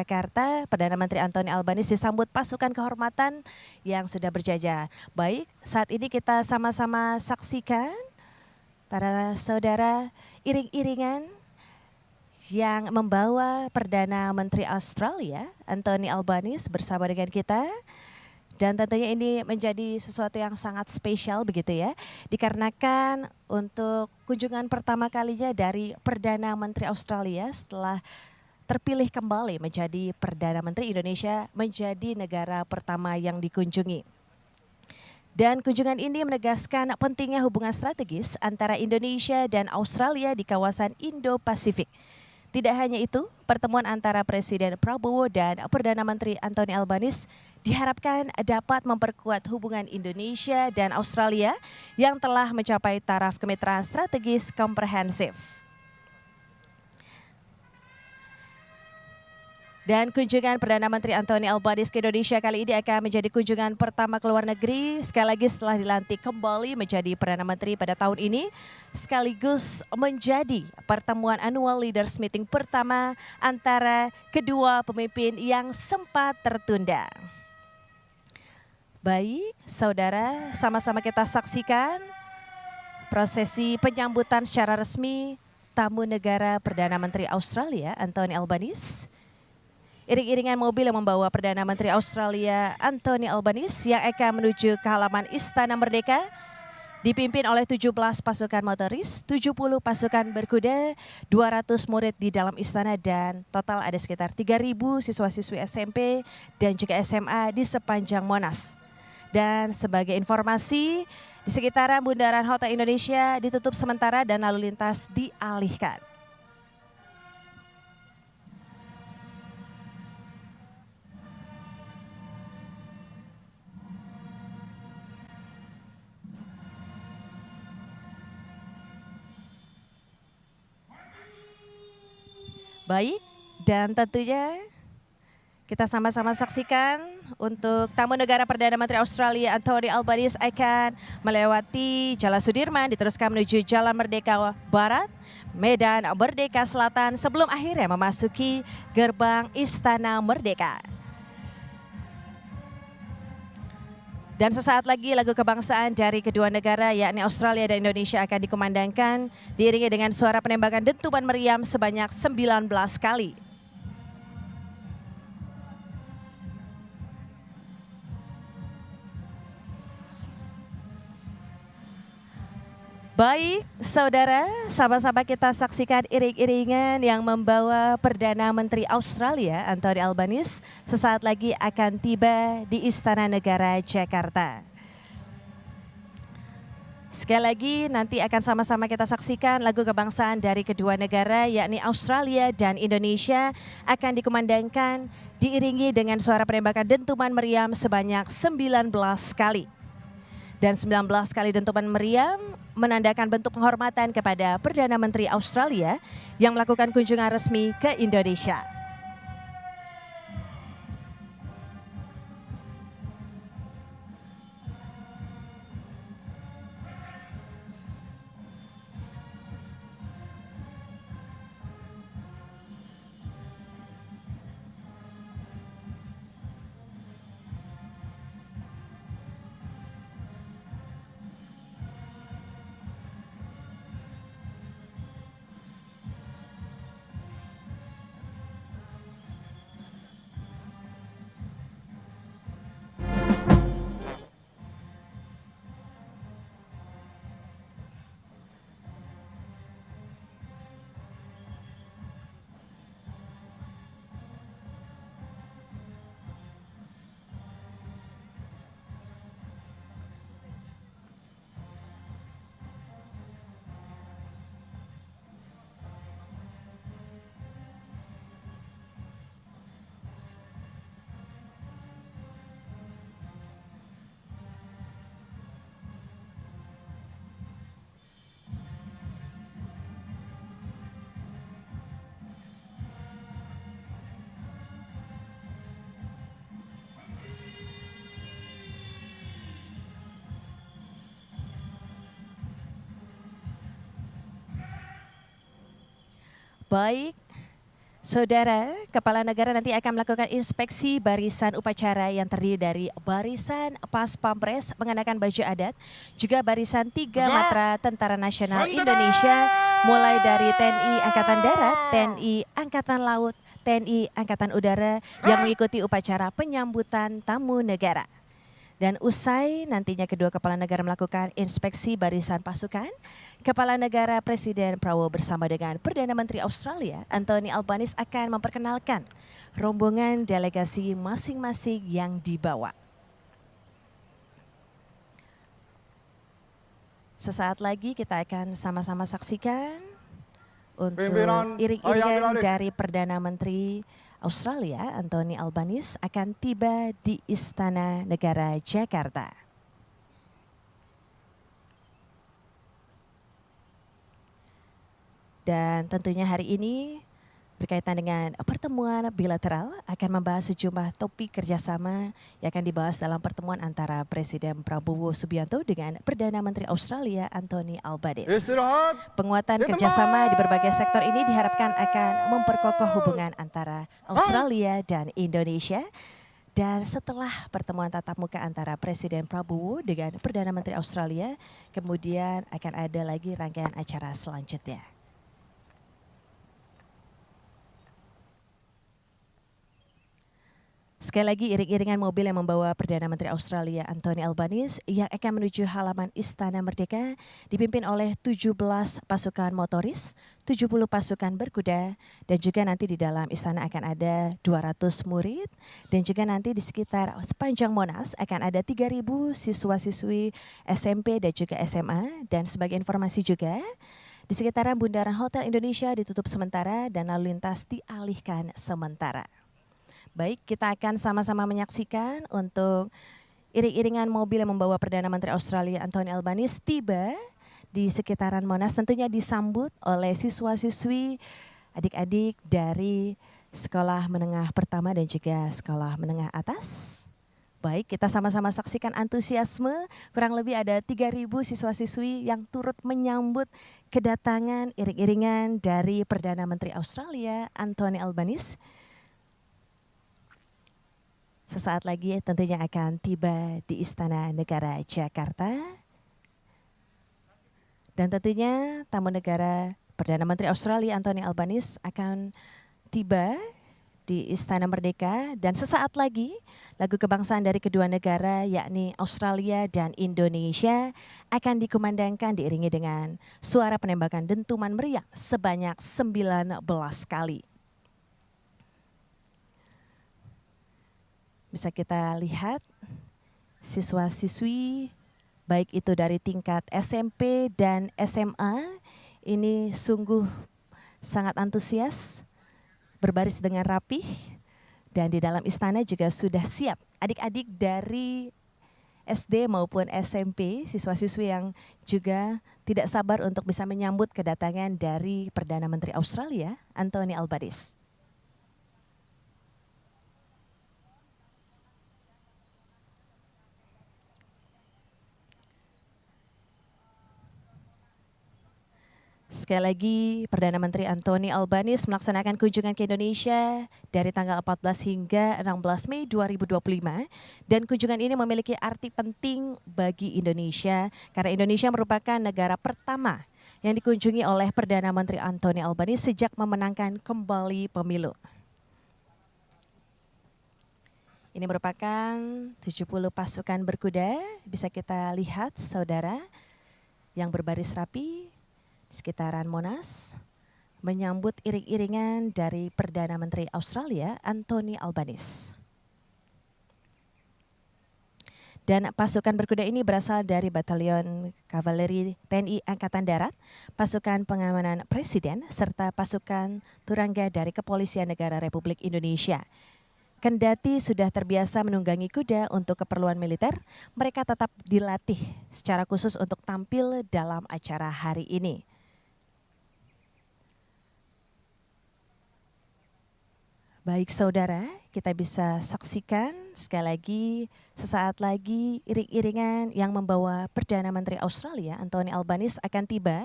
Jakarta, Perdana Menteri Anthony Albanese disambut pasukan kehormatan yang sudah berjajar. Baik, saat ini kita sama-sama saksikan para saudara iring-iringan yang membawa Perdana Menteri Australia Anthony Albanese bersama dengan kita. Dan tentunya ini menjadi sesuatu yang sangat spesial begitu ya, dikarenakan untuk kunjungan pertama kalinya dari Perdana Menteri Australia setelah terpilih kembali menjadi Perdana Menteri, Indonesia menjadi negara pertama yang dikunjungi. Dan kunjungan ini menegaskan pentingnya hubungan strategis antara Indonesia dan Australia di kawasan Indo-Pasifik. Tidak hanya itu, pertemuan antara Presiden Prabowo dan Perdana Menteri Anthony Albanese diharapkan dapat memperkuat hubungan Indonesia dan Australia yang telah mencapai taraf kemitraan strategis komprehensif. Dan kunjungan Perdana Menteri Anthony Albanese ke Indonesia kali ini akan menjadi kunjungan pertama ke luar negeri sekali lagi setelah dilantik kembali menjadi Perdana Menteri pada tahun ini, sekaligus menjadi pertemuan annual leaders meeting pertama antara kedua pemimpin yang sempat tertunda. Baik, saudara, sama-sama kita saksikan prosesi penyambutan secara resmi tamu negara Perdana Menteri Australia Anthony Albanese. Iring-iringan mobil yang membawa Perdana Menteri Australia Anthony Albanese yang akan menuju ke halaman Istana Merdeka dipimpin oleh 17 pasukan motoris, 70 pasukan berkuda, 200 murid di dalam istana dan total ada sekitar 3.000 siswa-siswi SMP dan juga SMA di sepanjang Monas. Dan sebagai informasi, di sekitaran Bundaran Hotel Indonesia ditutup sementara dan lalu lintas dialihkan. Baik, dan tentunya kita sama-sama saksikan untuk tamu negara Perdana Menteri Australia Anthony Albanese akan melewati Jalan Sudirman, diteruskan menuju Jalan Merdeka Barat, Medan Merdeka Selatan sebelum akhirnya memasuki gerbang Istana Merdeka. Dan sesaat lagi lagu kebangsaan dari kedua negara yakni Australia dan Indonesia akan dikumandangkan diiringi dengan suara penembakan dentuman meriam sebanyak 19 kali. Baik, saudara, sama-sama kita saksikan iring-iringan yang membawa Perdana Menteri Australia Anthony Albanese sesaat lagi akan tiba di Istana Negara Jakarta. Sekali lagi nanti akan sama-sama kita saksikan lagu kebangsaan dari kedua negara yakni Australia dan Indonesia akan dikumandangkan diiringi dengan suara penembakan dentuman meriam sebanyak 19 kali. Dan 19 kali dentuman meriam menandakan bentuk penghormatan kepada Perdana Menteri Australia yang melakukan kunjungan resmi ke Indonesia. Baik, Saudara, Kepala Negara nanti akan melakukan inspeksi barisan upacara yang terdiri dari barisan Pas Pampres mengenakan baju adat, juga barisan 3 Matra Tentara Nasional Indonesia, mulai dari TNI Angkatan Darat, TNI Angkatan Laut, TNI Angkatan Udara yang mengikuti upacara penyambutan tamu negara. Dan usai nantinya kedua kepala negara melakukan inspeksi barisan pasukan, Kepala Negara Presiden Prabowo bersama dengan Perdana Menteri Australia Anthony Albanese akan memperkenalkan rombongan delegasi masing-masing yang dibawa. Sesaat lagi kita akan sama-sama saksikan untuk iring-iringan dari Perdana Menteri Australia Anthony Albanese akan tiba di Istana Negara Jakarta. Dan tentunya hari ini berkaitan dengan pertemuan bilateral akan membahas sejumlah topik kerjasama yang akan dibahas dalam pertemuan antara Presiden Prabowo Subianto dengan Perdana Menteri Australia Anthony Albanese. Penguatan kerjasama di berbagai sektor ini diharapkan akan memperkokoh hubungan antara Australia dan Indonesia. Dan setelah pertemuan tatap muka antara Presiden Prabowo dengan Perdana Menteri Australia, kemudian akan ada lagi rangkaian acara selanjutnya. Sekali lagi iring-iringan mobil yang membawa Perdana Menteri Australia Anthony Albanese yang akan menuju halaman Istana Merdeka dipimpin oleh 17 pasukan motoris, 70 pasukan berkuda, dan juga nanti di dalam istana akan ada 200 murid, dan juga nanti di sekitar sepanjang Monas akan ada 3.000 siswa-siswi SMP dan juga SMA. Dan sebagai informasi juga, di sekitaran Bundaran Hotel Indonesia ditutup sementara dan lalu lintas dialihkan sementara. Baik, kita akan sama-sama menyaksikan untuk iring-iringan mobil yang membawa Perdana Menteri Australia Anthony Albanese tiba di sekitaran Monas, tentunya disambut oleh siswa-siswi, adik-adik dari sekolah menengah pertama dan juga sekolah menengah atas. Baik, kita sama-sama saksikan antusiasme, kurang lebih ada 3.000 siswa-siswi yang turut menyambut kedatangan iring-iringan dari Perdana Menteri Australia Anthony Albanese. Sesaat lagi tentunya akan tiba di Istana Negara Jakarta. Dan tentunya tamu negara Perdana Menteri Australia Anthony Albanese akan tiba di Istana Merdeka. Dan sesaat lagi lagu kebangsaan dari kedua negara yakni Australia dan Indonesia akan dikumandangkan diiringi dengan suara penembakan dentuman meriam sebanyak 19 kali. Bisa kita lihat siswa-siswi baik itu dari tingkat SMP dan SMA ini sungguh sangat antusias, berbaris dengan rapih, dan di dalam istana juga sudah siap adik-adik dari SD maupun SMP, siswa-siswi yang juga tidak sabar untuk bisa menyambut kedatangan dari Perdana Menteri Australia Anthony Albanese. Sekali lagi, Perdana Menteri Anthony Albanese melaksanakan kunjungan ke Indonesia dari tanggal 14 hingga 16 Mei 2025. Dan kunjungan ini memiliki arti penting bagi Indonesia karena Indonesia merupakan negara pertama yang dikunjungi oleh Perdana Menteri Anthony Albanese sejak memenangkan kembali pemilu. Ini merupakan 70 pasukan berkuda, bisa kita lihat saudara, yang berbaris rapi sekitaran Monas menyambut iring-iringan dari Perdana Menteri Australia Anthony Albanese. Dan pasukan berkuda ini berasal dari Batalion Kavaleri TNI Angkatan Darat, pasukan pengamanan Presiden, serta pasukan Turangga dari Kepolisian Negara Republik Indonesia. Kendati sudah terbiasa menunggangi kuda untuk keperluan militer, mereka tetap dilatih secara khusus untuk tampil dalam acara hari ini. Baik saudara, kita bisa saksikan sekali lagi sesaat lagi iring-iringan yang membawa Perdana Menteri Australia Anthony Albanese akan tiba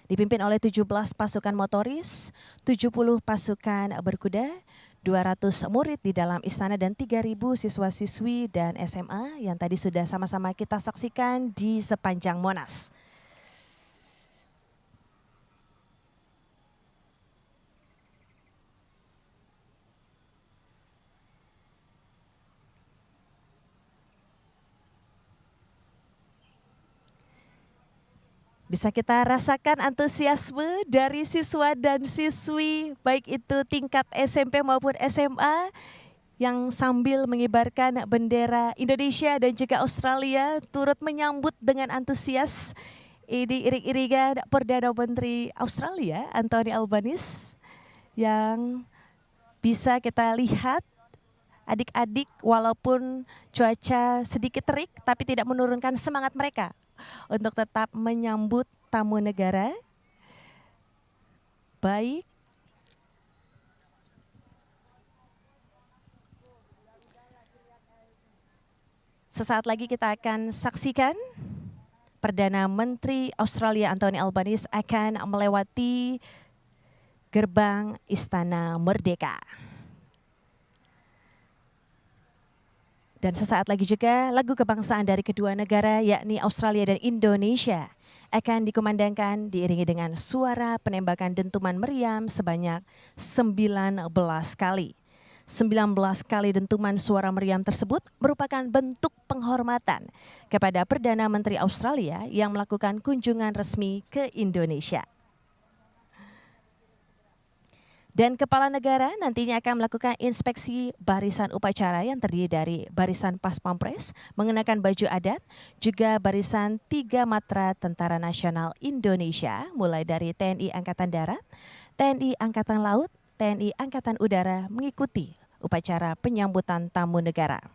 di dipimpin oleh 17 pasukan motoris, 70 pasukan berkuda, 200 murid di dalam istana dan 3.000 siswa-siswi dan SMA yang tadi sudah sama-sama kita saksikan di sepanjang Monas. Bisa kita rasakan antusiasme dari siswa dan siswi, baik itu tingkat SMP maupun SMA, yang sambil mengibarkan bendera Indonesia dan juga Australia turut menyambut dengan antusias ini iring-iringan Perdana Menteri Australia, Anthony Albanese, yang bisa kita lihat adik-adik walaupun cuaca sedikit terik tapi tidak menurunkan semangat mereka untuk tetap menyambut tamu negara. Baik. Sesaat lagi kita akan saksikan Perdana Menteri Australia Anthony Albanese akan melewati gerbang Istana Merdeka. Dan sesaat lagi juga lagu kebangsaan dari kedua negara yakni Australia dan Indonesia akan dikumandangkan diiringi dengan suara penembakan dentuman meriam sebanyak 19 kali. 19 kali dentuman suara meriam tersebut merupakan bentuk penghormatan kepada Perdana Menteri Australia yang melakukan kunjungan resmi ke Indonesia. Dan Kepala Negara nantinya akan melakukan inspeksi barisan upacara yang terdiri dari barisan Pas Pampres mengenakan baju adat, juga barisan 3 matra Tentara Nasional Indonesia mulai dari TNI Angkatan Darat, TNI Angkatan Laut, TNI Angkatan Udara mengikuti upacara penyambutan tamu negara.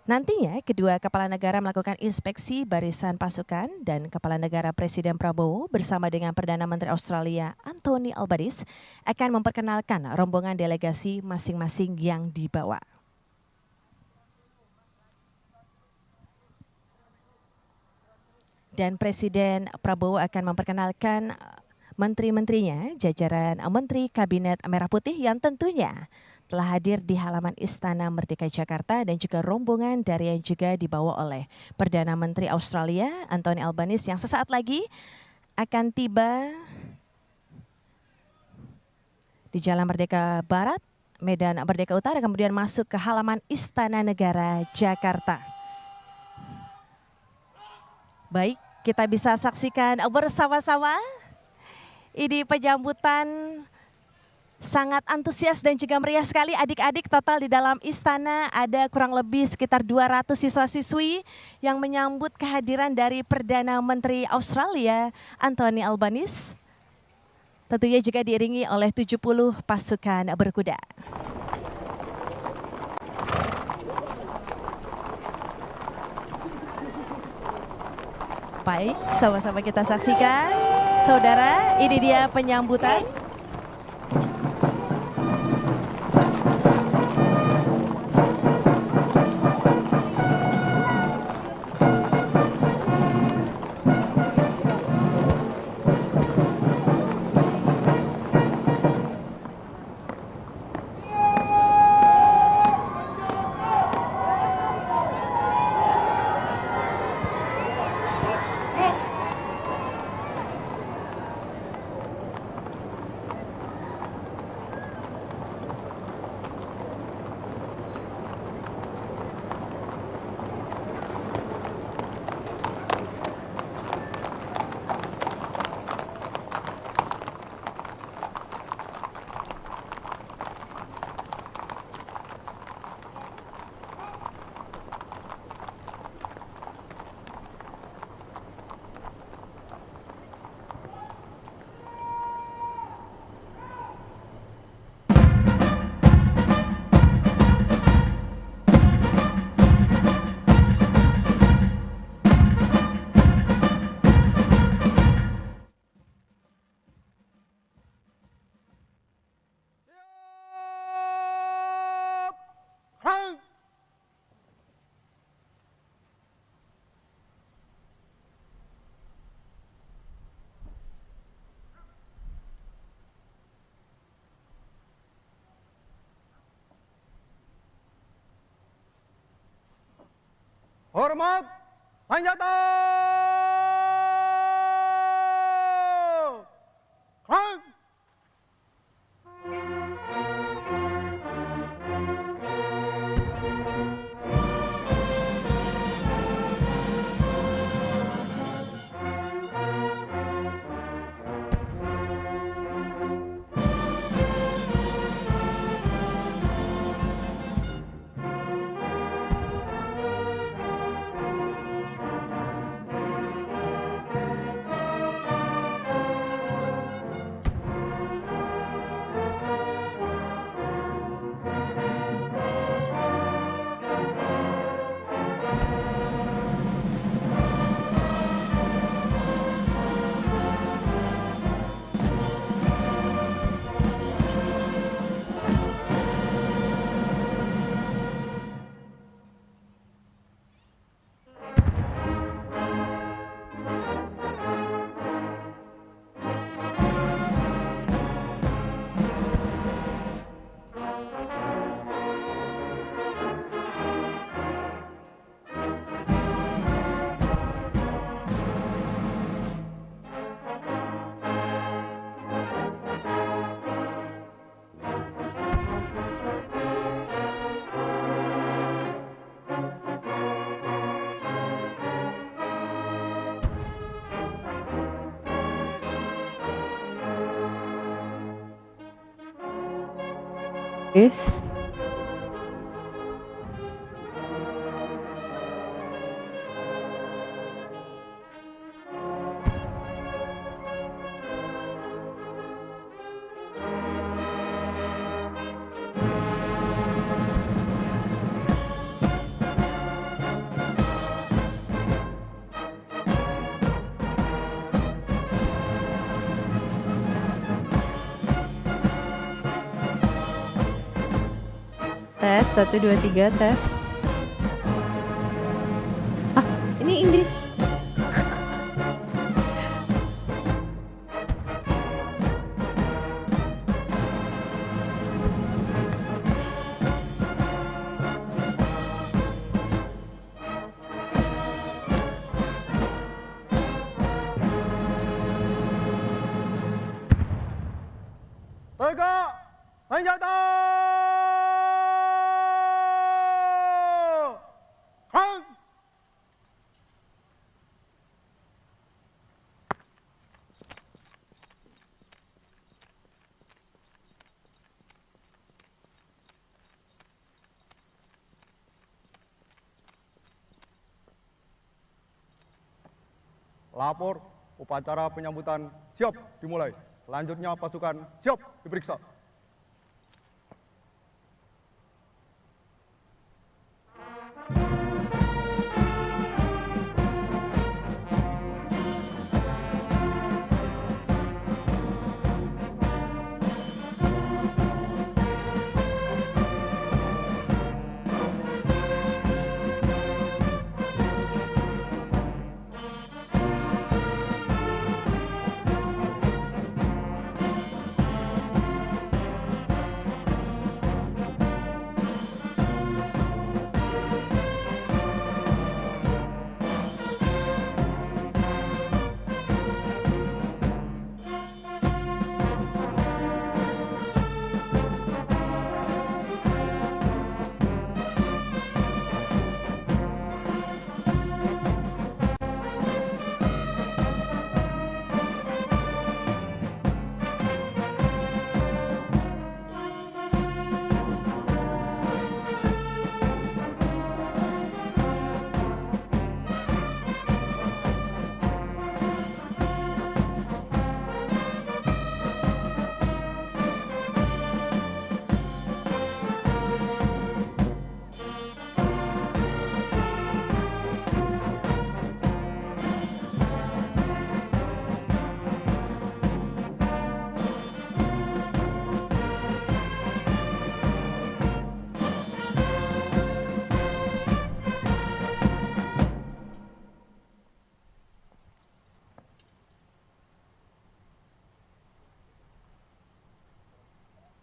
Nantinya kedua kepala negara melakukan inspeksi barisan pasukan dan Kepala Negara Presiden Prabowo bersama dengan Perdana Menteri Australia Anthony Albanese akan memperkenalkan rombongan delegasi masing-masing yang dibawa. Dan Presiden Prabowo akan memperkenalkan menteri-menterinya, jajaran Menteri Kabinet Merah Putih yang tentunya telah hadir di halaman Istana Merdeka Jakarta dan juga rombongan dari yang juga dibawa oleh Perdana Menteri Australia Anthony Albanese yang sesaat lagi akan tiba di Jalan Merdeka Barat, Medan Merdeka Utara, kemudian masuk ke halaman Istana Negara Jakarta. Baik, kita bisa saksikan bersama-sama ini penyambutan sangat antusias dan juga meriah sekali adik-adik. Total di dalam istana ada kurang lebih sekitar 200 siswa-siswi yang menyambut kehadiran dari Perdana Menteri Australia Anthony Albanese. Tentunya juga diiringi oleh 70 pasukan berkuda. Baik, sama-sama kita saksikan. Saudara, ini dia penyambutan. Hormat senjata! Kang! Yes. Tes, 1, 2, 3, tes. Ah, ini Inggris. Tegak senjata! Kang! Lapor, upacara penyambutan siap dimulai. Selanjutnya pasukan siap diperiksa.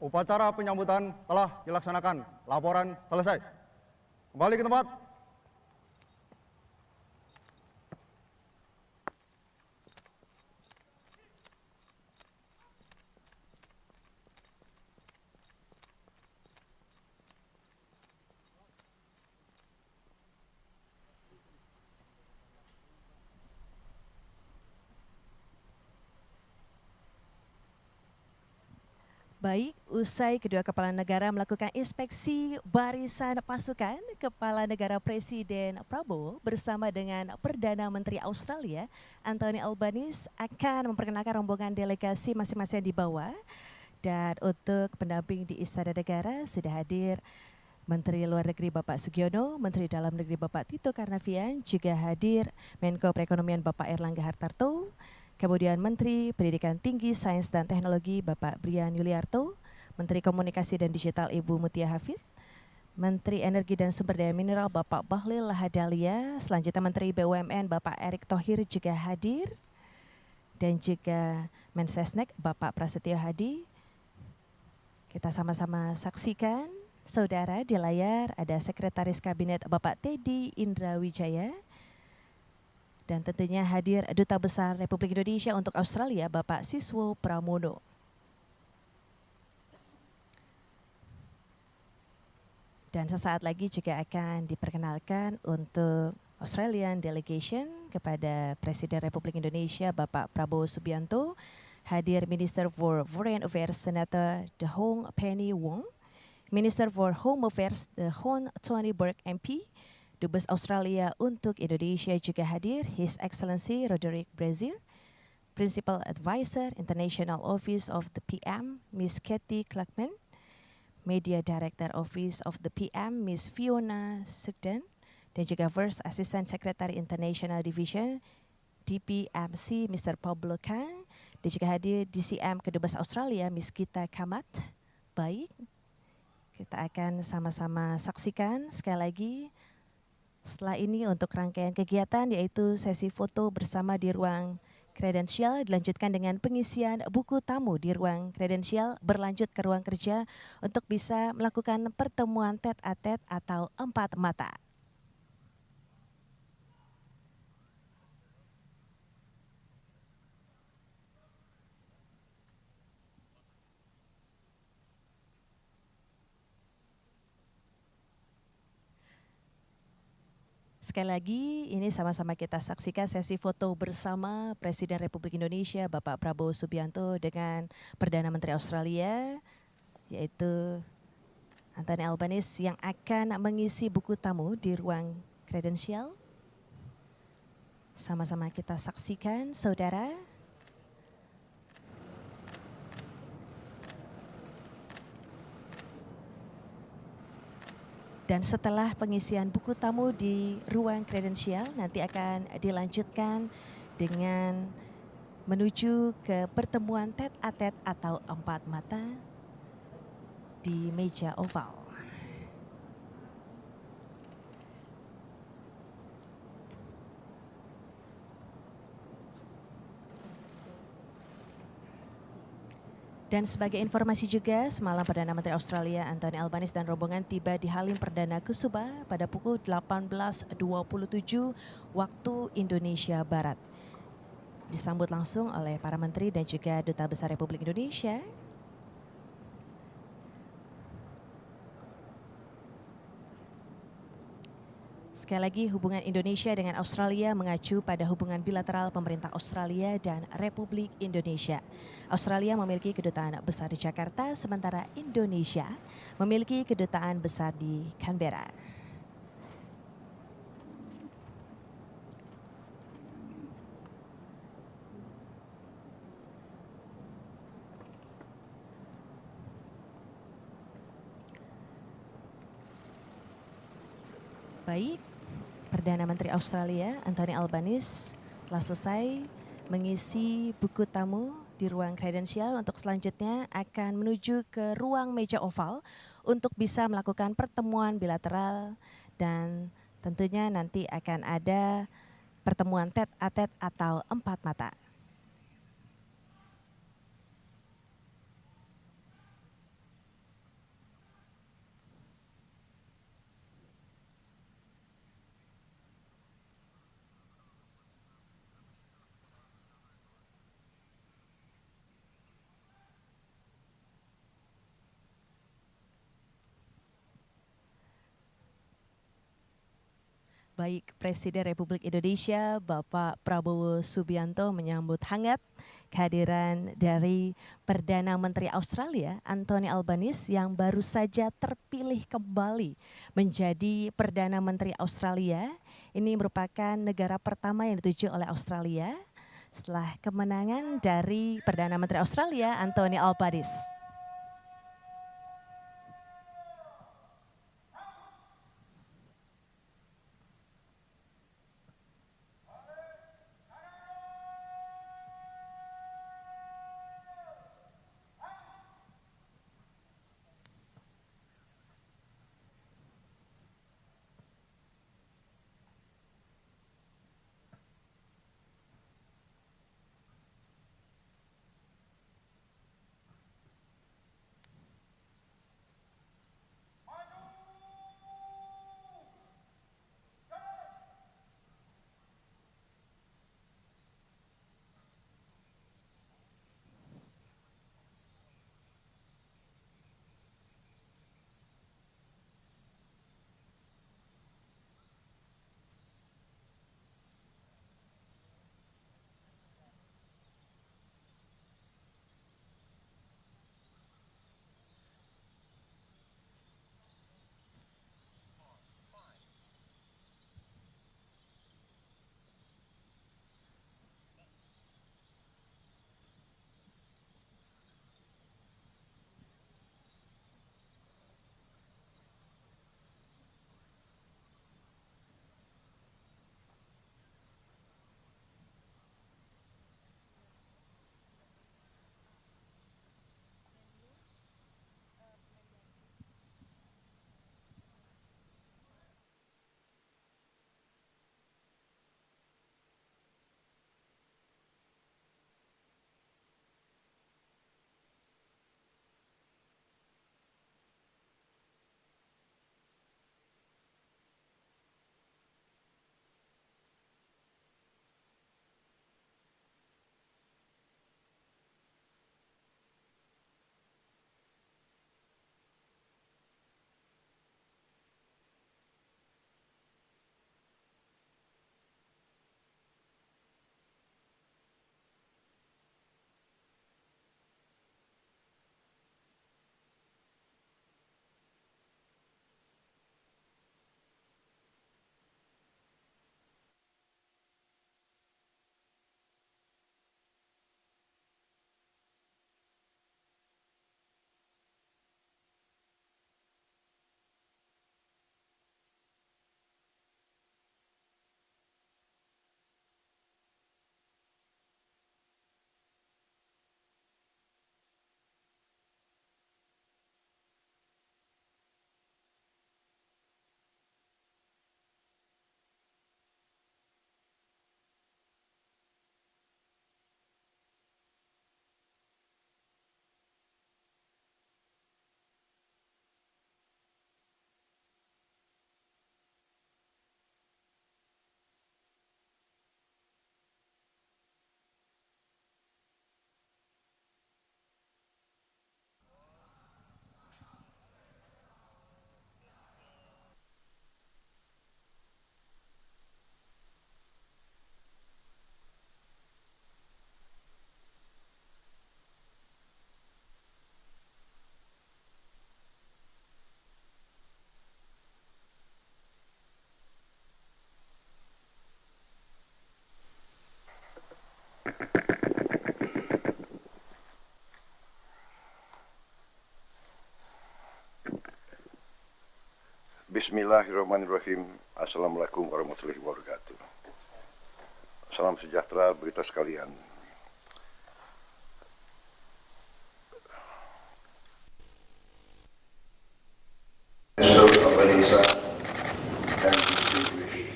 Upacara penyambutan telah dilaksanakan. Laporan selesai. Kembali ke tempat. Baik, usai kedua kepala negara melakukan inspeksi barisan pasukan, Kepala Negara Presiden Prabowo bersama dengan Perdana Menteri Australia Anthony Albanese akan memperkenalkan rombongan delegasi masing-masing yang dibawa. Dan untuk pendamping di Istana Negara sudah hadir Menteri Luar Negeri Bapak Sugiono, Menteri Dalam Negeri Bapak Tito Karnavian, juga hadir Menko Perekonomian Bapak Erlangga Hartarto, kemudian Menteri Pendidikan Tinggi, Sains dan Teknologi Bapak Brian Yuliarto, Menteri Komunikasi dan Digital Ibu Mutia Hafid, Menteri Energi dan Sumber Daya Mineral Bapak Bahlil Lahadalia, selanjutnya Menteri BUMN Bapak Erick Thohir juga hadir, dan juga Mensesnek Bapak Prasetyo Hadi. Kita sama-sama saksikan, saudara, di layar ada Sekretaris Kabinet Bapak Teddy Indra Wijaya, dan tentunya hadir Duta Besar Republik Indonesia untuk Australia Bapak Siswo Pramono. Dan sesaat lagi juga akan diperkenalkan untuk Australian Delegation kepada Presiden Republik Indonesia Bapak Prabowo Subianto, hadir Minister for Foreign Affairs Senator The Hong Penny Wong, Minister for Home Affairs The Hon Tony Burke MP, Dubes Australia untuk Indonesia juga hadir His Excellency Roderick Brazier, Principal Advisor International Office of the PM Miss Kathy Clarkman, Media Director Office of the PM Miss Fiona Sugden, dan juga First Assistant Secretary International Division DPMC Mr. Pablo Kang, dan juga hadir DCM Kedubes Australia Miss Gita Kamat. Baik, kita akan sama-sama saksikan sekali lagi. Setelah ini untuk rangkaian kegiatan yaitu sesi foto bersama di ruang kredensial, dilanjutkan dengan pengisian buku tamu di ruang kredensial, berlanjut ke ruang kerja untuk bisa melakukan pertemuan tete-a-tete atau empat mata. Sekali lagi ini sama-sama kita saksikan sesi foto bersama Presiden Republik Indonesia Bapak Prabowo Subianto dengan Perdana Menteri Australia yaitu Anthony Albanese yang akan mengisi buku tamu di ruang kredensial. Sama-sama kita saksikan, saudara. Dan setelah pengisian buku tamu di ruang kredensial, nanti akan dilanjutkan dengan menuju ke pertemuan tete-a-tete atau empat mata di meja oval. Dan sebagai informasi juga, semalam Perdana Menteri Australia Anthony Albanese dan rombongan tiba di Halim Perdana Kusuma pada pukul 18.27 waktu Indonesia Barat. Disambut langsung oleh para menteri dan juga Duta Besar Republik Indonesia. Sekali lagi, hubungan Indonesia dengan Australia mengacu pada hubungan bilateral pemerintah Australia dan Republik Indonesia. Australia memiliki kedutaan besar di Jakarta, sementara Indonesia memiliki kedutaan besar di Canberra. Baik, Perdana Menteri Australia Anthony Albanese telah selesai mengisi buku tamu di ruang kredensial, untuk selanjutnya akan menuju ke ruang meja oval untuk bisa melakukan pertemuan bilateral dan tentunya nanti akan ada pertemuan tete-a-tete atau empat mata. Baik, Presiden Republik Indonesia Bapak Prabowo Subianto menyambut hangat kehadiran dari Perdana Menteri Australia Anthony Albanese yang baru saja terpilih kembali menjadi Perdana Menteri Australia. Ini merupakan negara pertama yang dituju oleh Australia setelah kemenangan dari Perdana Menteri Australia Anthony Albanese. Bismillahirrahmanirrahim. Assalamualaikum warahmatullahi wabarakatuh. Salam sejahtera berita sekalian. And distinguished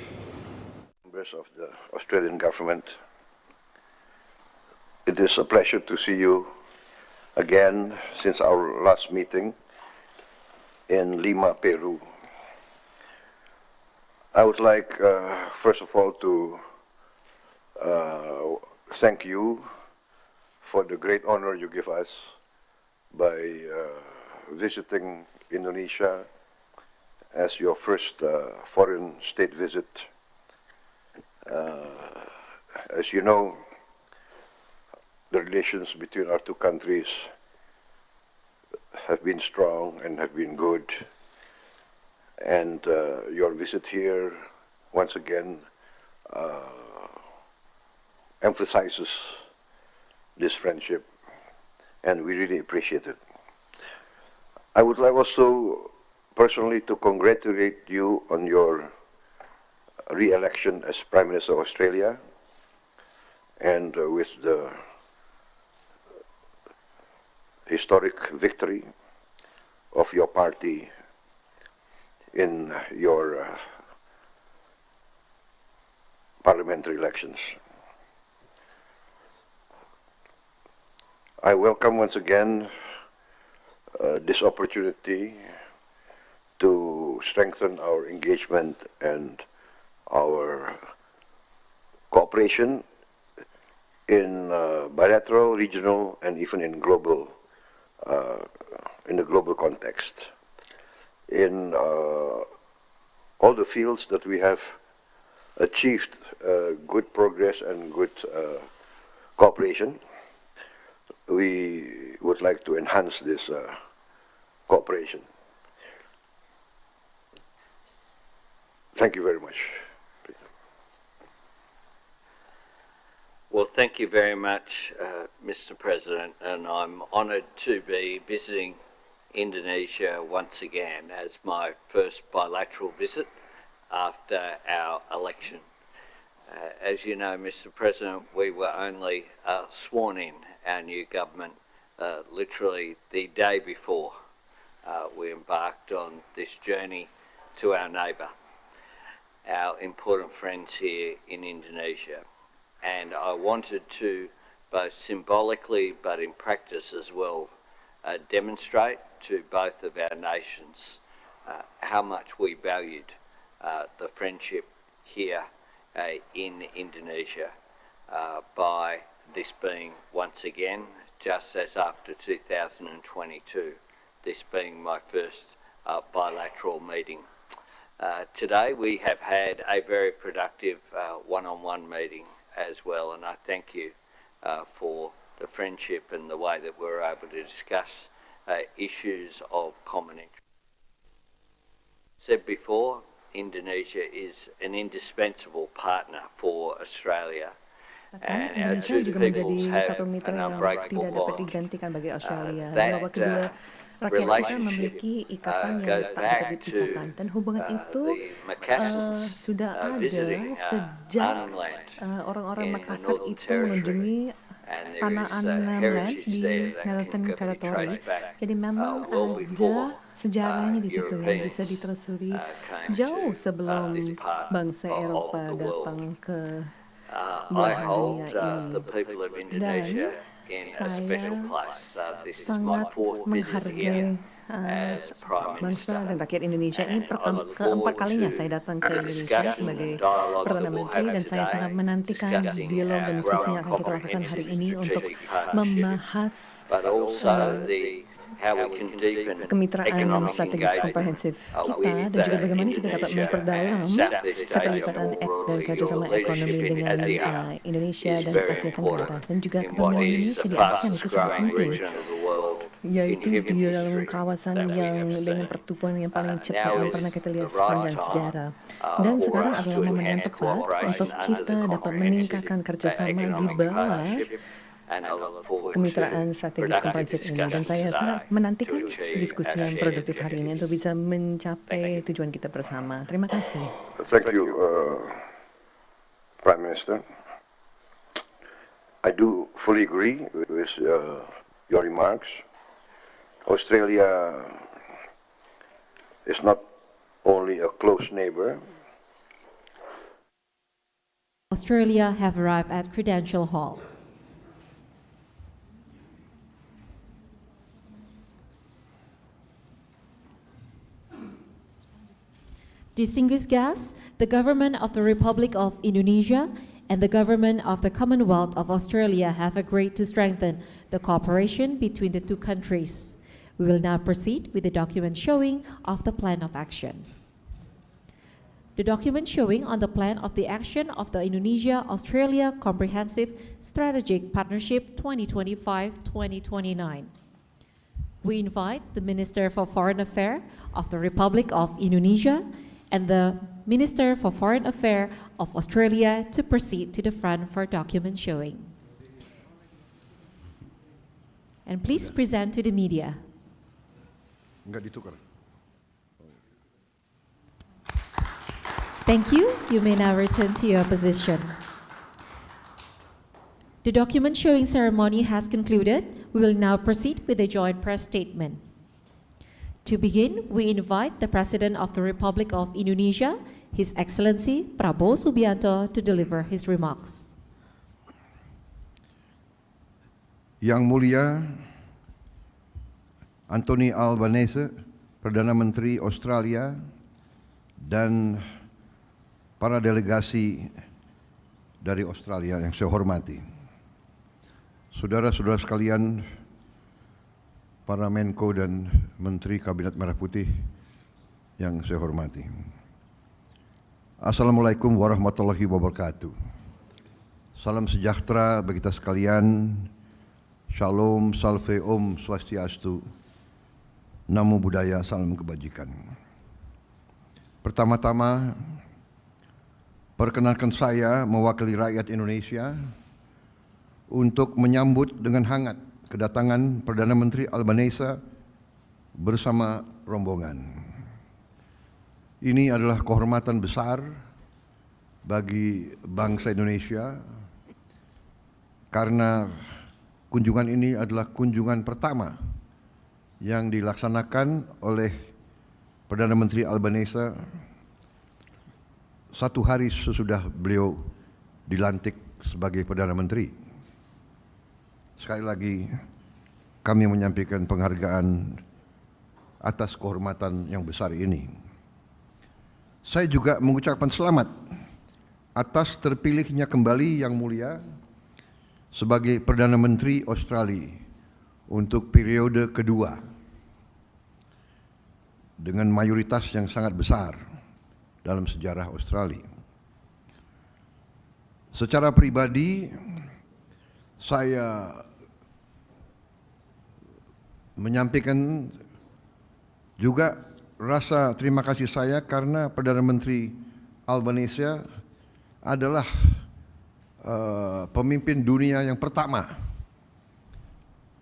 members of the Australian government, it is a pleasure to see you again since our last meeting in Lima, Peru. I would like, first of all, to thank you for the great honor you give us by visiting Indonesia as your first foreign state visit As you know, the relations between our two countries have been strong and have been good. And your visit here, once again, emphasizes this friendship, and we really appreciate it. I would like also personally to congratulate you on your re-election as Prime Minister of Australia, and with the historic victory of your party in your parliamentary elections. I welcome once again this opportunity to strengthen our engagement and our cooperation in bilateral, regional, and even in global, in the global context. In all the fields that we have achieved good progress and good cooperation, we would like to enhance this cooperation. Thank you very much. Well, thank you very much, Mr. President, and I'm honoured to be visiting Indonesia once again as my first bilateral visit after our election. As you know, Mr. President, we were only sworn in our new government literally the day before we embarked on this journey to our neighbour, our important friends here in Indonesia. And I wanted to, both symbolically but in practice as well, demonstrate to both of our nations how much we valued the friendship here in Indonesia by this being once again, just as after 2022, this being my first bilateral meeting. Today we have had a very productive one-on-one meeting as well, and I thank you for the friendship and the way that we're able to discuss issues of common interest. Said before, Indonesia is an indispensable partner for Australia, and our Indonesia two juga peoples menjadi have satu mitra an yang unbreakable tidak dapat bond. digantikan bagi Australia. That, Bahwa kedua rakyat kita relationship, memiliki ikatan yang goes tak dapat back dipisahkan, dan hubungan itu the Macassans sudah ada visiting sejak Arnhem Land orang-orang in the Makassar Northern itu Territory. mengunjungi And there tanah is Arnhem Land heritage di there that Northern can be Territory. traced back Jadi memang well before ada sejarahnya di situ yang bisa Europeans ditelusuri came jauh to sebelum this part bangsa of Eropa the world. datang ke I belahan hold dunia ini. the people of Indonesia in a special Saya place. This is my sangat fourth visit here menghargai as Prime bangsa Minister. dan rakyat Indonesia. Ini And I look keempat forward kalinya to saya datang ke the Indonesia discussion sebagai and dialogue Perdana that we'll Menteri, have dan saya sangat today, menantikan discussing dialog dan our diskusi yang growing akan kita lakukan hari comprehensive ini untuk strategic partnership, membahas but also how we can deepen kemitraan economic strategis engagement komprehensif kita, with dan juga bagaimana kita dapat Indonesia memperdalam and Southeast Asia keterlibatan more broadly. dan kerjasama Your ekonomi leadership in dengan ASEAN Indonesia is dan very Asia Tenggara, important dan juga in what kepemimpinan is Indonesia the di ASEAN fastest itu sangat growing penting, region of the world in yaitu human di dalam history kawasan that we yang have dengan seen. pertumbuhan yang paling cepat Now yang is pernah kita the lihat right sepanjang time sejarah. Dan for sekarang us adalah to momen yang enhance tepat cooperation untuk under kita the dapat comprehensive meningkatkan kerjasama di economic bawah partnership, and I look forward kemitraan to strategis productive komprehensif ini. Dan discussions saya sangat today menantikan to achieve diskusi our yang shared produktif hari ini objectives. untuk bisa mencapai tujuan kita bersama. Terima kasih. Thank you, Prime Minister. I do fully agree with your remarks. Australia is not only a close neighbor. Australia have arrived at Credential Hall. Distinguished guests, the government of the Republic of Indonesia and the government of the Commonwealth of Australia have agreed to strengthen the cooperation between the two countries. We will now proceed with the document showing of the plan of action. The document showing on the plan of the action of the Indonesia-Australia Comprehensive Strategic Partnership 2025-2029. We invite the Minister for Foreign Affairs of the Republic of Indonesia and the Minister for Foreign Affairs of Australia to proceed to the front for document showing. And please present to the media. Enggak ditukar. Thank you. You may now return to your position. The document showing ceremony has concluded. We will now proceed with the joint press statement. To begin, we invite the President of the Republic of Indonesia, His Excellency Prabowo Subianto, to deliver his remarks. Yang Mulia Anthony Albanese, Perdana Menteri Australia, dan para delegasi dari Australia yang saya hormati. Saudara-saudara sekalian, para Menko dan Menteri Kabinet Merah Putih yang saya hormati. Assalamualaikum warahmatullahi wabarakatuh. Salam sejahtera bagi kita sekalian. Shalom, salve, om, swastiastu, namo buddhaya, salam kebajikan. Pertama-tama, perkenalkan saya mewakili rakyat Indonesia untuk menyambut dengan hangat kedatangan Perdana Menteri Albanese bersama rombongan. Ini adalah kehormatan besar bagi bangsa Indonesia karena kunjungan ini adalah kunjungan pertama yang dilaksanakan oleh Perdana Menteri Albanese satu hari sesudah beliau dilantik sebagai Perdana Menteri. Sekali lagi kami menyampaikan penghargaan atas kehormatan yang besar ini. Saya juga mengucapkan selamat atas terpilihnya kembali Yang Mulia sebagai Perdana Menteri Australia untuk periode kedua dengan mayoritas yang sangat besar dalam sejarah Australia. Secara pribadi, saya menyampaikan juga rasa terima kasih saya karena Perdana Menteri Albanese adalah pemimpin dunia yang pertama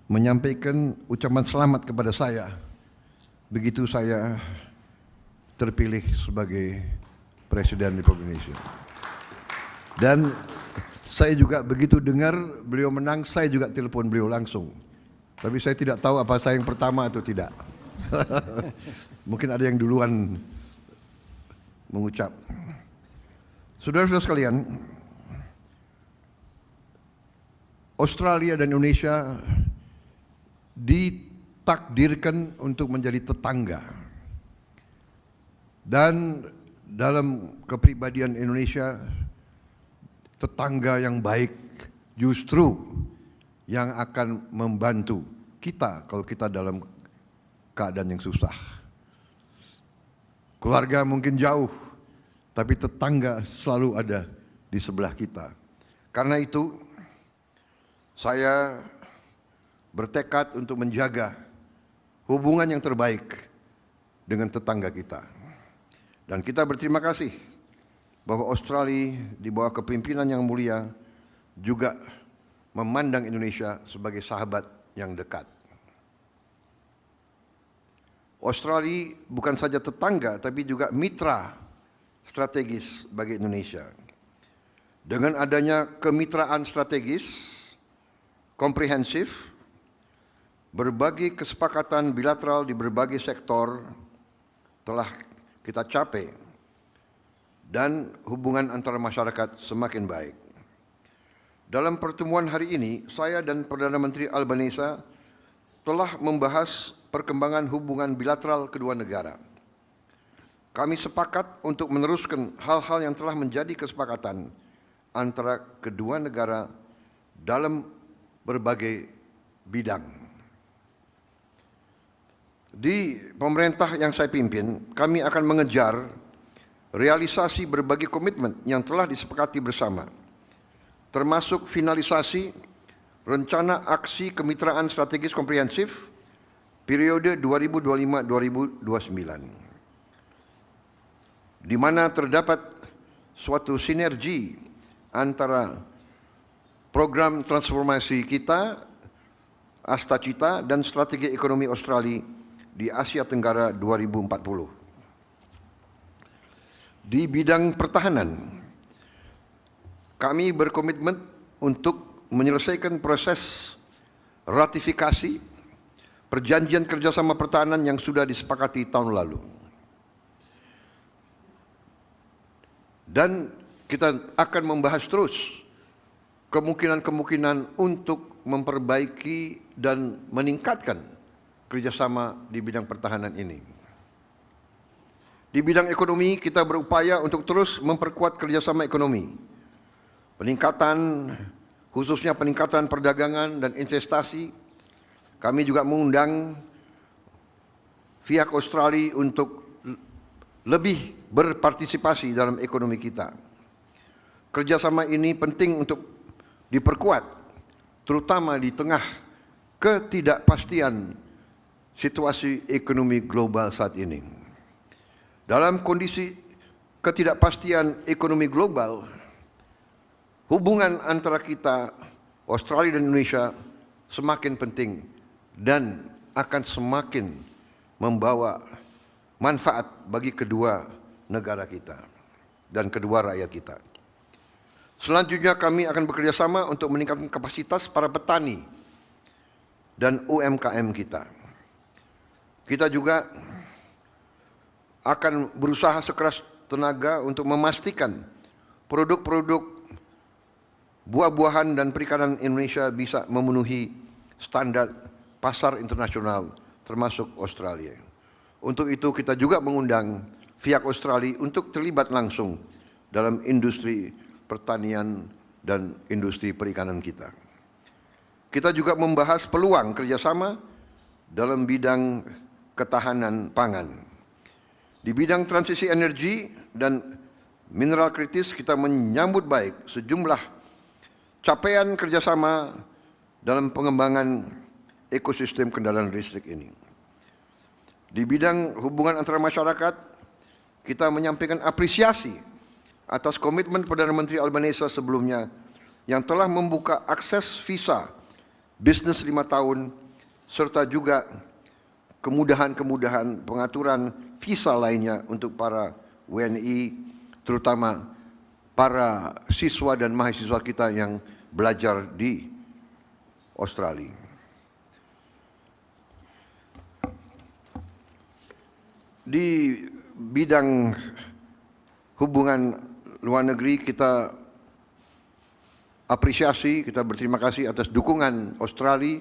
menyampaikan ucapan selamat kepada saya begitu saya terpilih sebagai Presiden Republik Indonesia. Dan saya juga begitu dengar beliau menang, saya juga telepon beliau langsung. Tapi saya tidak tahu apa saya yang pertama atau tidak. Mungkin ada yang duluan mengucap. Saudara-saudara sekalian, Australia dan Indonesia ditakdirkan untuk menjadi tetangga. Dan dalam kepribadian Indonesia, tetangga yang baik justru yang akan membantu kita kalau kita dalam keadaan yang susah. Keluarga mungkin jauh, tapi tetangga selalu ada di sebelah kita. Karena itu, saya bertekad untuk menjaga hubungan yang terbaik dengan tetangga kita. Dan kita berterima kasih bahwa Australia di bawah kepemimpinan Yang Mulia juga memandang Indonesia sebagai sahabat yang dekat. Australia bukan saja tetangga, tapi juga mitra strategis bagi Indonesia. Dengan adanya kemitraan strategis, komprehensif, berbagai kesepakatan bilateral di berbagai sektor telah kita capai dan hubungan antara masyarakat semakin baik. Dalam pertemuan hari ini, saya dan Perdana Menteri Albanese telah membahas perkembangan hubungan bilateral kedua negara. Kami sepakat untuk meneruskan hal-hal yang telah menjadi kesepakatan antara kedua negara dalam berbagai bidang. Di pemerintah yang saya pimpin, kami akan mengejar realisasi berbagai komitmen yang telah disepakati bersama, termasuk finalisasi Rencana Aksi Kemitraan Strategis Komprehensif periode 2025-2029, di mana terdapat suatu sinergi antara program transformasi kita, Astacita, dan strategi ekonomi Australia di Asia Tenggara 2040. Di bidang pertahanan, kami berkomitmen untuk menyelesaikan proses ratifikasi perjanjian kerjasama pertahanan yang sudah disepakati tahun lalu. Dan kita akan membahas terus kemungkinan-kemungkinan untuk memperbaiki dan meningkatkan kerjasama di bidang pertahanan ini. Di bidang ekonomi, kita berupaya untuk terus memperkuat kerjasama ekonomi, khususnya peningkatan perdagangan dan investasi. Kami juga mengundang pihak Australia untuk lebih berpartisipasi dalam ekonomi kita. Kerjasama ini penting untuk diperkuat, terutama di tengah ketidakpastian situasi ekonomi global saat ini. Dalam kondisi ketidakpastian ekonomi global, hubungan antara kita, Australia dan Indonesia, semakin penting dan akan semakin membawa manfaat bagi kedua negara kita dan kedua rakyat kita. Selanjutnya kami akan bekerjasama untuk meningkatkan kapasitas para petani dan UMKM kita. Kita juga akan berusaha sekeras tenaga untuk memastikan produk-produk buah-buahan dan perikanan Indonesia bisa memenuhi standar pasar internasional termasuk Australia. Untuk itu kita juga mengundang pihak Australia untuk terlibat langsung dalam industri pertanian dan industri perikanan kita. Kita juga membahas peluang kerjasama dalam bidang ketahanan pangan. Di bidang transisi energi dan mineral kritis, kita menyambut baik sejumlah capaian kerjasama dalam pengembangan ekosistem kendaraan listrik ini. Di bidang hubungan antara masyarakat, kita menyampaikan apresiasi atas komitmen Perdana Menteri Albanese sebelumnya yang telah membuka akses visa bisnis 5 tahun serta juga kemudahan-kemudahan pengaturan visa lainnya untuk para WNI, terutama para siswa dan mahasiswa kita yang belajar di Australia. Di bidang hubungan luar negeri, kita apresiasi, kita berterima kasih atas dukungan Australia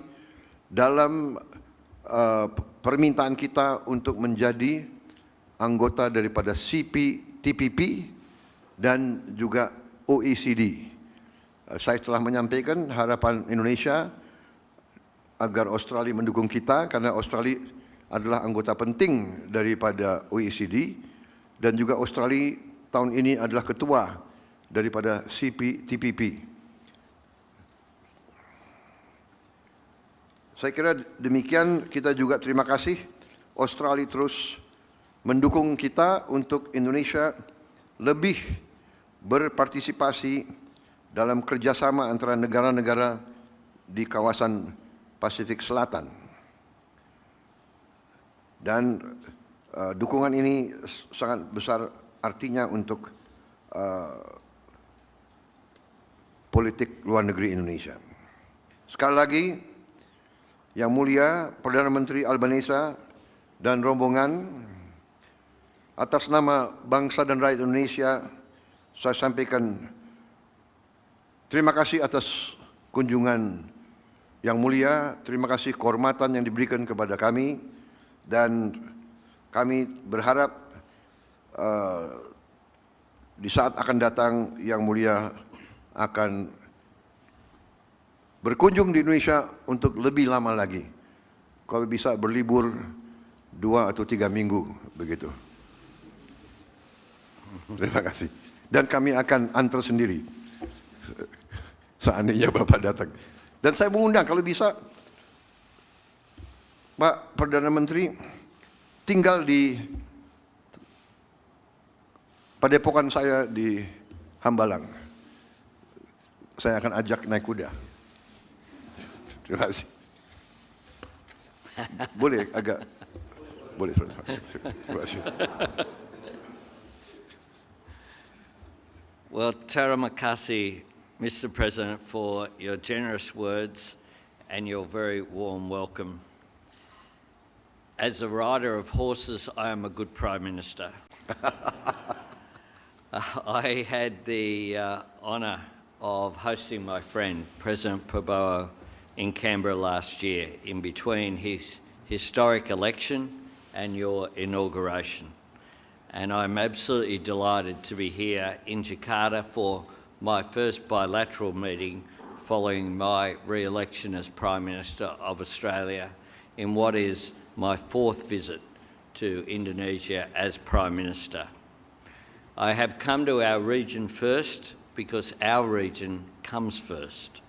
dalam permintaan kita untuk menjadi anggota daripada CPTPP dan juga OECD. Saya telah menyampaikan harapan Indonesia agar Australia mendukung kita, karena Australia adalah anggota penting daripada OECD, dan juga Australia tahun ini adalah ketua daripada CPTPP. Saya kira demikian. Kita juga terima kasih Australia terus mendukung kita untuk Indonesia lebih berpartisipasi dalam kerjasama antara negara-negara di kawasan Pasifik Selatan. Dan dukungan ini sangat besar artinya untuk politik luar negeri Indonesia. Sekali lagi, Yang Mulia Perdana Menteri Albanese dan rombongan, atas nama bangsa dan rakyat Indonesia, saya sampaikan terima kasih atas kunjungan Yang Mulia, terima kasih kehormatan yang diberikan kepada kami, dan kami berharap di saat akan datang Yang Mulia akan berkunjung di Indonesia untuk lebih lama lagi. Kalau bisa berlibur 2 atau 3 minggu begitu. Terima kasih. Dan kami akan antar sendiri seandainya Bapak datang. Dan saya mengundang kalau bisa Pak Perdana Menteri tinggal di padepokan saya di Hambalang. Saya akan ajak naik kuda. Terima kasih. Boleh agak boleh. Terima kasih. Well, terima kasih, Mr. President, for your generous words and your very warm welcome. As a rider of horses, I am a good Prime Minister. I had the honour of hosting my friend, President Prabowo, in Canberra last year, in between his historic election and your inauguration. And I'm absolutely delighted to be here in Jakarta for my first bilateral meeting following my re-election as Prime Minister of Australia in what is my fourth visit to Indonesia as Prime Minister. I have come to our region first because our region comes first.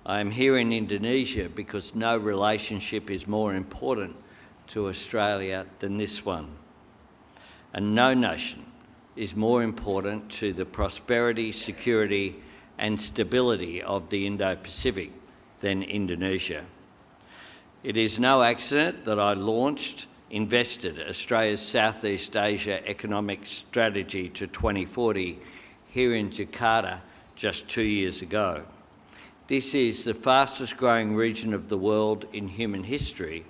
I am here in Indonesia because no relationship is more important to Australia than this one. And no nation is more important to the prosperity, security and stability of the Indo-Pacific than Indonesia. It is no accident that I invested Australia's Southeast Asia Economic Strategy to 2040 here in Jakarta just 2 years ago. This is the fastest growing region of the world in human history,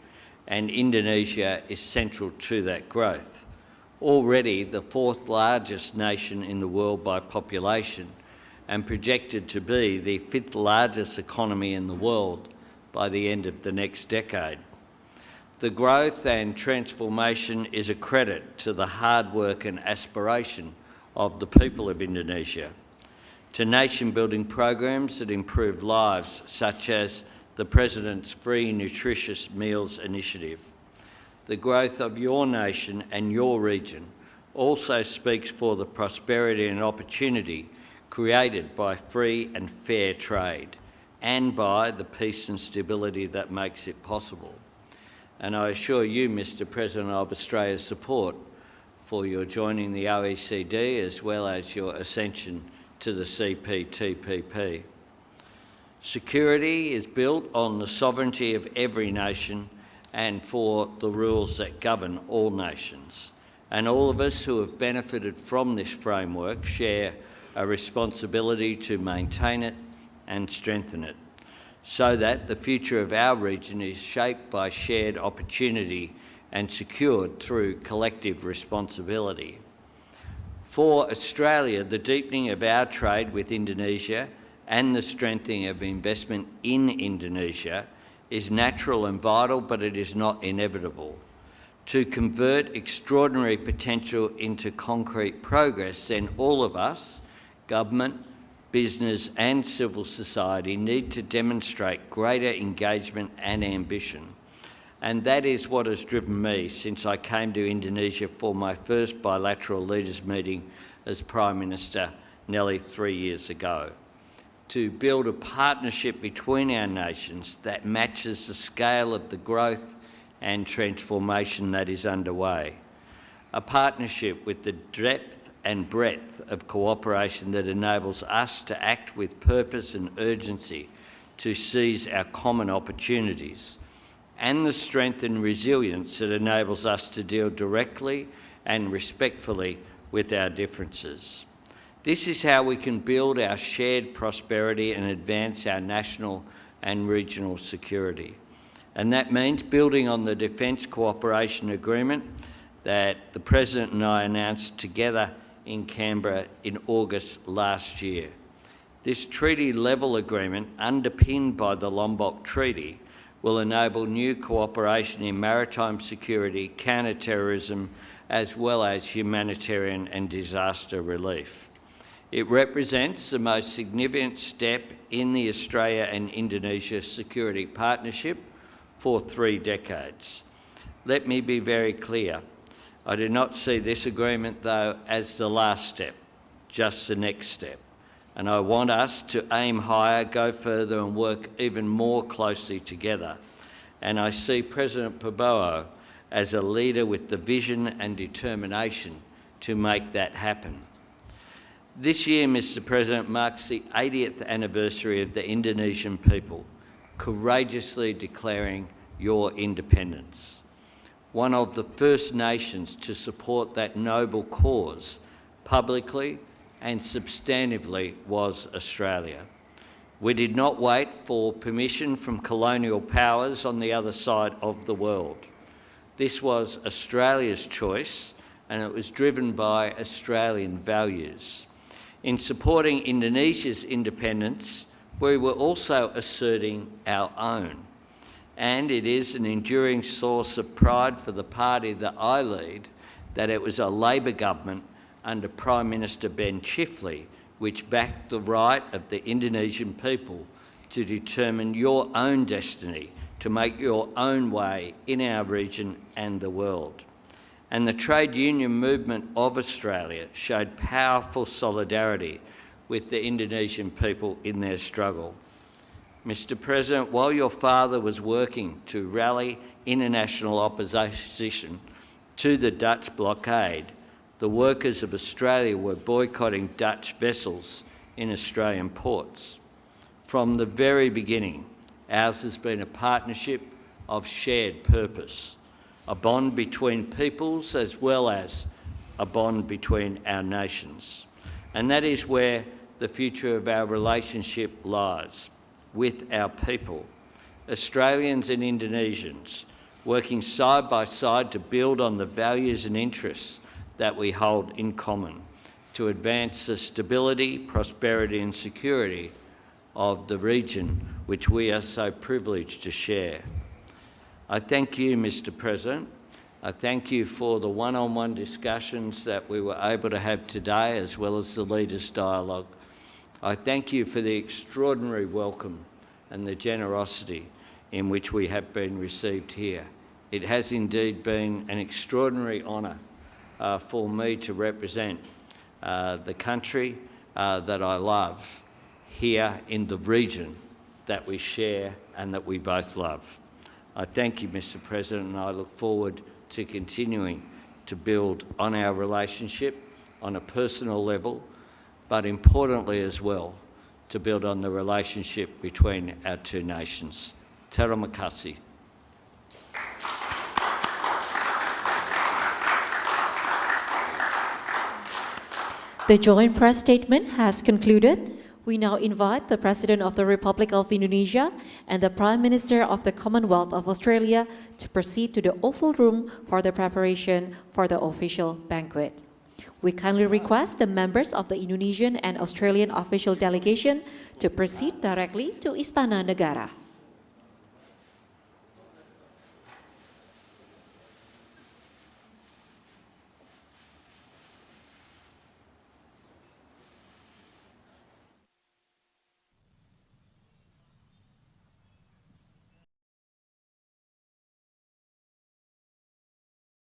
and Indonesia is central to that growth. Already the fourth largest nation in the world by population and projected to be the fifth largest economy in the world by the end of the next decade. The growth and transformation is a credit to the hard work and aspiration of the people of Indonesia, to nation-building programs that improve lives, such as the President's Free Nutritious Meals Initiative. The growth of your nation and your region also speaks for the prosperity and opportunity created by free and fair trade and by the peace and stability that makes it possible. And I assure you, Mr. President, of Australia's support for your joining the OECD as well as your ascension to the CPTPP. Security is built on the sovereignty of every nation and for the rules that govern all nations. And all of us who have benefited from this framework share a responsibility to maintain it and strengthen it, so that the future of our region is shaped by shared opportunity and secured through collective responsibility. For Australia, the deepening of our trade with Indonesia and the strengthening of investment in Indonesia is natural and vital, but it is not inevitable. To convert extraordinary potential into concrete progress, then all of us, government, business and civil society, need to demonstrate greater engagement and ambition. And that is what has driven me since I came to Indonesia for my first bilateral leaders meeting as Prime Minister nearly 3 years ago. To build a partnership between our nations that matches the scale of the growth and transformation that is underway. A partnership with the depth and breadth of cooperation that enables us to act with purpose and urgency to seize our common opportunities, and the strength and resilience that enables us to deal directly and respectfully with our differences. This is how we can build our shared prosperity and advance our national and regional security. And that means building on the Defence Cooperation Agreement that the President and I announced together in Canberra in August last year. This treaty-level agreement, underpinned by the Lombok Treaty, will enable new cooperation in maritime security, counter-terrorism, as well as humanitarian and disaster relief. It represents the most significant step in the Australia and Indonesia security partnership for 3 decades. Let me be very clear. I do not see this agreement, though, as the last step, just the next step. And I want us to aim higher, go further and work even more closely together. And I see President Prabowo as a leader with the vision and determination to make that happen. This year, Mr. President, marks the 80th anniversary of the Indonesian people courageously declaring your independence. One of the first nations to support that noble cause publicly and substantively was Australia. We did not wait for permission from colonial powers on the other side of the world. This was Australia's choice, and it was driven by Australian values. In supporting Indonesia's independence, we were also asserting our own. And it is an enduring source of pride for the party that I lead that it was a Labor government under Prime Minister Ben Chifley which backed the right of the Indonesian people to determine your own destiny, to make your own way in our region and the world. And the trade union movement of Australia showed powerful solidarity with the Indonesian people in their struggle. Mr. President, while your father was working to rally international opposition to the Dutch blockade, the workers of Australia were boycotting Dutch vessels in Australian ports. From the very beginning, ours has been a partnership of shared purpose, a bond between peoples as well as a bond between our nations. And that is where the future of our relationship lies, with our people, Australians and Indonesians, working side by side to build on the values and interests that we hold in common, to advance the stability, prosperity and security of the region which we are so privileged to share. I thank you, Mr. President. I thank you for the one-on-one discussions that we were able to have today, as well as the Leaders' Dialogue. I thank you for the extraordinary welcome and the generosity in which we have been received here. It has indeed been an extraordinary honour for me to represent the country that I love here in the region that we share and that we both love. I thank you, Mr. President, and I look forward to continuing to build on our relationship on a personal level, but importantly as well, to build on the relationship between our two nations. Terima kasih. The joint press statement has concluded. We now invite the President of the Republic of Indonesia and the Prime Minister of the Commonwealth of Australia to proceed to the Oval Room for the preparation for the official banquet. We kindly request the members of the Indonesian and Australian official delegation to proceed directly to Istana Negara.